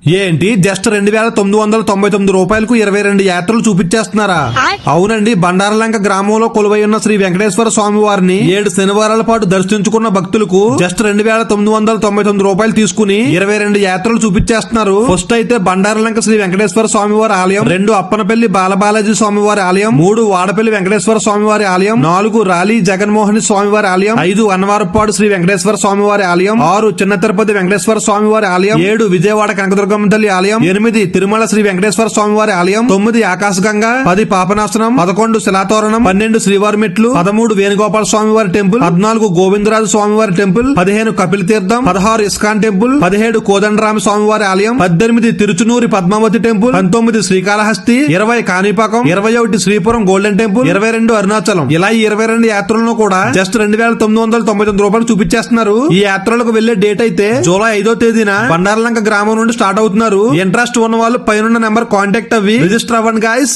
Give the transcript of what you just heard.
ఏంటి జస్ట్ 2,999 రూపాయలకు 22 యాత్రలు చూపించేస్తున్నారా? అవునండి, బండారలంక గ్రామంలో కొలువై ఉన్న శ్రీ వెంకటేశ్వర స్వామి వారిని 7 శనివారాల పాటు దర్శించుకున్న భక్తులకు జస్ట్ 2,999 రూపాయలు తీసుకుని 22 యాత్రలు చూపించేస్తున్నారు. ఫస్ట్ అయితే బండారలంక శ్రీ వెంకటేశ్వర స్వామి వారి ఆలయం, 2 అప్పనపల్లి బాలబాలాజీ స్వామి వారి ఆలయం, 3 వాడపల్లి వెంకటేశ్వర స్వామి వారి ఆలయం, 4 రాలి జగన్మోహన్ స్వామి వారి ఆలయం, 5 అన్నవారపాడు శ్రీ వెంకటేశ్వర స్వామి వారి ఆలయం, 6 చిన్న తిరుపతి వెంకటేశ్వర స్వామి వారి ఆలయం, 7 విజయవాడ కనకదుర్గ తల్లి ఆలయం, 8 తిరుమల శ్రీ వెంకటేశ్వర స్వామి వారి ఆలయం, 9 ఆకాశగంగా, 10 పాపనాశనం, 11 శిలాతోరణం, 12 శ్రీవారి మెట్లు, 13 వేణుగోపాల స్వామి వారి టెంపుల్, 14 గోవిందరాజు స్వామి వారి టెంపుల్, 15 కపిల తీర్థం, 16 ఇస్కాన్ టెంపుల్, 17 కోదండరామ స్వామి వారి ఆలయం, 18 తిరుచునూరి Padmavathi temple, 19 Srikalahasti, 20 Kanipakam, 21 Sripuram golden temple, 22 Arunachalam. ఇలా ఈ 22 యాత్రలను కూడా జస్ట్ 2,999 రూపాయలు చూపించేస్తున్నారు. ఈ యాత్రలకు వెళ్లే డేట్ అయితే జూలై 5వ తేదీన బండారలంక గ్రామం నుండి స్టార్ట్ అవుతున్నారు. ఇంట్రెస్ట్ ఉన్న వాళ్ళు పైన నెంబర్ కాంటాక్ట్ అవ్వి రిజిస్టర్ అవ్వండి గాయస్.